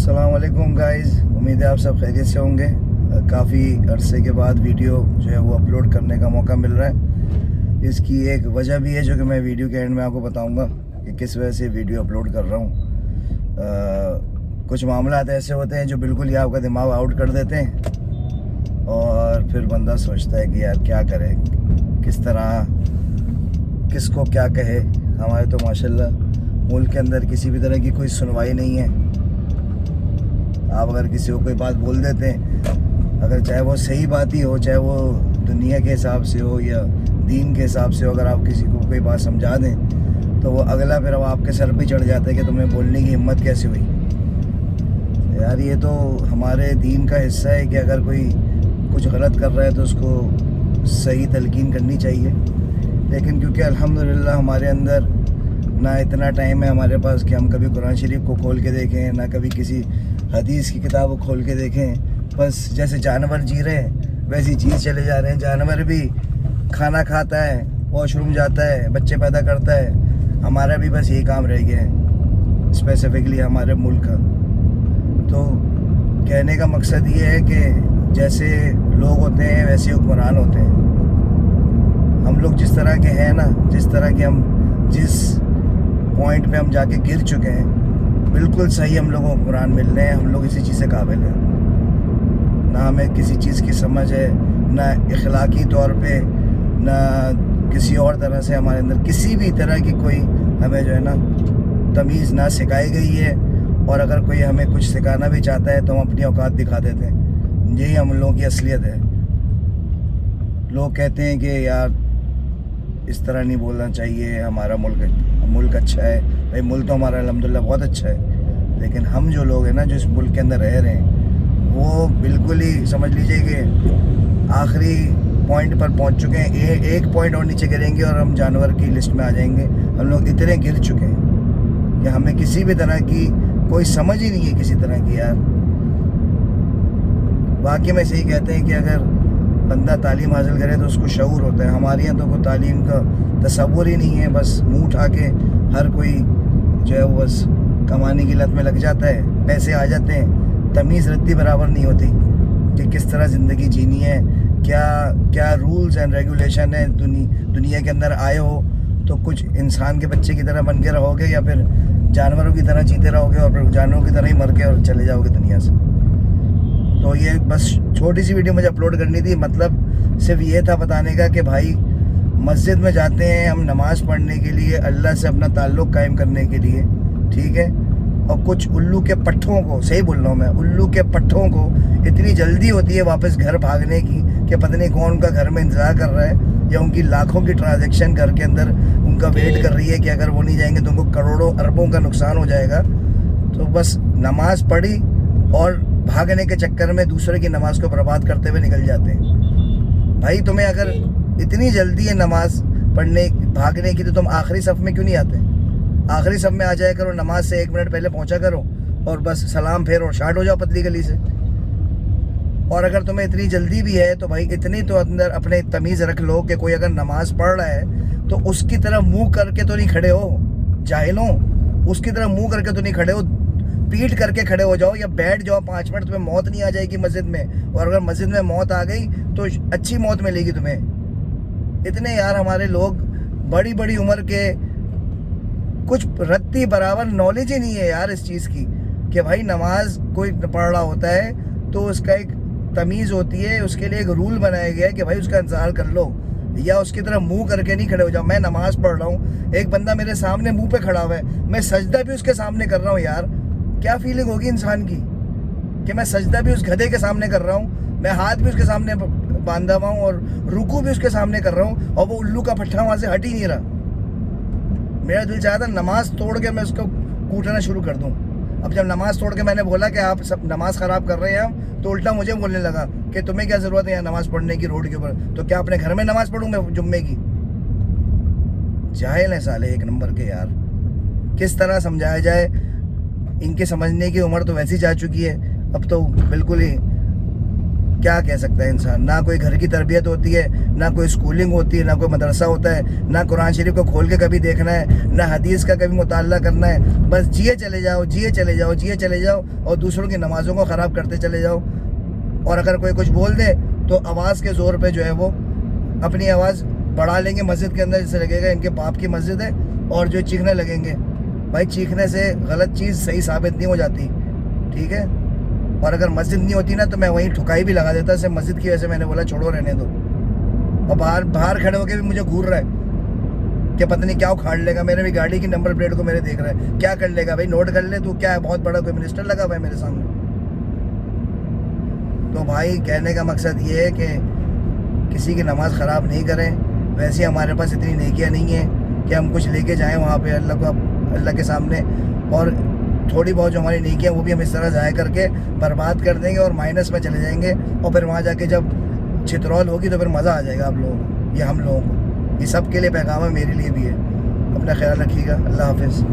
अस्सलाम वालेकुम गाइस, उम्मीद है आप सब खैरियत से होंगे। काफ़ी अरसे के बाद वीडियो जो है वो अपलोड करने का मौका मिल रहा है। इसकी एक वजह भी है जो कि मैं वीडियो के एंड में आपको बताऊंगा कि किस वजह से वीडियो अपलोड कर रहा हूँ। कुछ मामला ऐसे होते हैं जो बिल्कुल ही आपका दिमाग आउट कर देते हैं और फिर बंदा सोचता है कि यार क्या करे, किस तरह किसको क्या कहे। हमारे तो माशाल्लाह मुल्क के अंदर किसी भी तरह की कोई सुनवाई नहीं है। आप अगर किसी को कोई बात बोल देते हैं, अगर चाहे वो सही बात ही हो, चाहे वो दुनिया के हिसाब से हो या दीन के हिसाब से हो, अगर आप किसी को कोई बात समझा दें तो वो अगला फिर अब आपके सर पे चढ़ जाता है कि तुम्हें बोलने की हिम्मत कैसे हुई। यार ये तो हमारे दीन का हिस्सा है कि अगर कोई कुछ गलत कर रहा है तो उसको सही तलकीन करनी चाहिए। लेकिन क्योंकि अल्हम्दुलिल्लाह हमारे अंदर ना इतना टाइम है हमारे पास कि हम कभी कुरान शरीफ को खोल के देखें, ना कभी किसी हदीस की किताब को खोल के देखें। बस जैसे जानवर जी रहे हैं वैसी चीज़ चले जा रहे हैं। जानवर भी खाना खाता है, वॉशरूम जाता है, बच्चे पैदा करता है। हमारा भी बस यही काम रह गया है, स्पेसिफिकली हमारे मुल्क का। तो कहने का मकसद ये है कि जैसे लोग होते हैं वैसे हुक्मरान होते हैं। हम लोग जिस तरह के हैं ना, जिस तरह के हम जिस पॉइंट पे हम जाके गिर चुके हैं, बिल्कुल सही हम लोगों को कुरान मिल रहे हैं। हम लोग इसी चीज़ से काबिल हैं। ना हमें किसी चीज़ की समझ है, ना इखलाकी तौर पे, ना किसी और तरह से हमारे अंदर किसी भी तरह की कोई हमें जो है ना तमीज़ ना सिखाई गई है। और अगर कोई हमें कुछ सिखाना भी चाहता है तो हम अपनी औकात दिखा देते हैं। यही हम लोगों की असलियत है। लोग कहते हैं कि यार इस तरह नहीं बोलना चाहिए, हमारा मुल्क अच्छा है। भाई मुल्क तो हमारा अल्हम्दुलिल्लाह बहुत अच्छा है, लेकिन हम जो लोग हैं ना, जो इस मुल्क के अंदर रह रहे हैं, वो बिल्कुल ही समझ लीजिए कि आखिरी पॉइंट पर पहुंच चुके हैं। एक पॉइंट और नीचे गिरेंगे और हम जानवर की लिस्ट में आ जाएंगे। हम लोग इतने गिर चुके हैं कि हमें किसी भी तरह की कोई समझ ही नहीं है किसी तरह की। यार वाकई में सही कहते हैं कि अगर बंदा तालीम हासिल करे तो उसको शऊर होता है। हमारे यहाँ तो कोई तालीम का तसव्वुर ही नहीं है। बस मुँह उठा के हर कोई जो है वो बस कमाने की लत में लग जाता है, पैसे आ जाते हैं। तमीज़ रत्ती बराबर नहीं होती कि किस तरह ज़िंदगी जीनी है, क्या क्या रूल्स एंड रेगुलेशन है। दुनिया के अंदर आए हो तो कुछ इंसान के बच्चे की तरह बन के रहोगे या फिर जानवरों की तरह जीते रहोगे और फिर जानवरों की तरह ही मर के और चले जाओगे दुनिया से। तो ये बस छोटी सी वीडियो मुझे अपलोड करनी थी। मतलब सिर्फ ये था बताने का कि भाई मस्जिद में जाते हैं हम नमाज़ पढ़ने के लिए, अल्लाह से अपना ताल्लुक़ कायम करने के लिए, ठीक है। और कुछ उल्लू के पट्ठों को, सही बोल रहा हूँ मैं, उल्लू के पट्ठों को इतनी जल्दी होती है वापस घर भागने की कि पता नहीं कौन उनका घर में इंतज़ार कर रहा है या उनकी लाखों की ट्रांजैक्शन घर के अंदर उनका वेट कर रही है कि अगर वो नहीं जाएंगे तो उनको करोड़ों अरबों का नुकसान हो जाएगा। तो बस नमाज़ पढ़ी और भागने के चक्कर में दूसरे की नमाज को बर्बाद करते हुए निकल जाते हैं। भाई तुम्हें अगर इतनी जल्दी है नमाज पढ़ने भागने की तो तुम आखिरी सफ़ में क्यों नहीं आते? आखिरी सफ़ में आ जाया करो, नमाज से 1 मिनट पहले पहुंचा करो और बस सलाम फेर और शार्ट हो जाओ पतली गली से। और अगर तुम्हें इतनी जल्दी भी है तो भाई इतनी तो अंदर अपने तमीज़ रख लो कि कोई अगर नमाज पढ़ रहा है तो उसकी तरफ मुँह करके तो नहीं खड़े हो, जाहिलों। उसकी तरफ मुँह करके तो नहीं खड़े हो, पीट करके खड़े हो जाओ या बैठ जाओ 5 मिनट। तुम्हें मौत नहीं आ जाएगी मस्जिद में, और अगर मस्जिद में मौत आ गई तो अच्छी मौत मिलेगी तुम्हें। इतने यार हमारे लोग बड़ी बड़ी उम्र के, कुछ रत्ती बराबर नॉलेज ही नहीं है यार इस चीज़ की कि भाई नमाज कोई पढ़ रहा होता है तो उसका एक तमीज़ होती है, उसके लिए एक रूल बनाया गया है कि भाई उसका इंतज़ार कर लो या उसकी तरफ मुंह करके नहीं खड़े हो जाओ। मैं नमाज पढ़ रहा हूँ, एक बंदा मेरे सामने मुंह पे खड़ा हुआ है, मैं सजदा भी उसके सामने कर रहा हूँ। यार क्या फीलिंग होगी इंसान की कि मैं सजदा भी उस गधे के सामने कर रहा हूँ, मैं हाथ भी उसके सामने बांधा हुआ हूँ और रुकू भी उसके सामने कर रहा हूँ और वो उल्लू का पट्ठा वहाँ से हट ही नहीं रहा। मेरा दिल चाहता नमाज तोड़ के मैं उसको कूटना शुरू कर दूँ। अब जब नमाज तोड़ के मैंने बोला कि आप सब नमाज ख़राब कर रहे हैं हम, तो उल्टा मुझे बोलने लगा कि तुम्हें क्या ज़रूरत है यहाँ नमाज़ पढ़ने की रोड के ऊपर? तो क्या अपने घर में नमाज़ पढ़ूँ मैं जुम्मे की? जाहिल है साले एक नंबर के। यार किस तरह समझाया जाए, इनके समझने की उम्र तो वैसी जा चुकी है, अब तो बिल्कुल ही کیا کہہ سکتا ہے انسان؟ نہ کوئی گھر کی تربیت ہوتی ہے، نہ کوئی اسکولنگ ہوتی ہے، نہ کوئی مدرسہ ہوتا ہے، نہ قرآن شریف کو کھول کے کبھی دیکھنا ہے، نہ حدیث کا کبھی مطالعہ کرنا ہے. بس جیے چلے جاؤ، جیے چلے جاؤ، جیے چلے جاؤ، اور دوسروں کی نمازوں کو خراب کرتے چلے جاؤ. اور اگر کوئی کچھ بول دے تو آواز کے زور پہ جو ہے وہ اپنی آواز بڑھا لیں گے مسجد کے اندر، جسے لگے گا ان کے باپ کی مسجد ہے، اور جو چیخنے لگیں گے. بھائی چیخنے سے غلط چیز صحیح ثابت نہیں ہو جاتی، ٹھیک ہے؟ اور اگر مسجد نہیں ہوتی نا تو میں وہیں ٹھکائی بھی لگا دیتا. سے مسجد کی وجہ سے میں نے بولا چھوڑو رہنے دو. اور باہر کھڑے ہو کے بھی مجھے گھور رہا ہے کہ پتہ نہیں کیا اکھاڑ لے گا. میرے بھی گاڑی کی نمبر پلیٹ کو میرے دیکھ رہا ہے، کیا کر لے گا بھائی؟ نوٹ کر لے تو کیا ہے، بہت بڑا کوئی منسٹر لگا ہوا ہے میرے سامنے؟ تو بھائی کہنے کا مقصد یہ ہے کہ کسی کی نماز خراب نہیں کریں. ویسے ہمارے پاس اتنی نیکیاں نہیں ہیں کہ ہم کچھ لے کے جائیں وہاں پہ اللہ کے سامنے، اور تھوڑی بہت جو ہماری نیکیاں وہ بھی ہم اس طرح ضائع کر کے برباد کر دیں گے اور مائنس میں چلے جائیں گے. اور پھر وہاں جا کے جب چترول ہوگی تو پھر مزہ آ جائے گا آپ لوگوں کو، یہ ہم لوگوں کو. یہ سب کے لیے پیغام ہے، میرے لیے بھی ہے. اپنا خیال رکھیے گا. اللہ حافظ.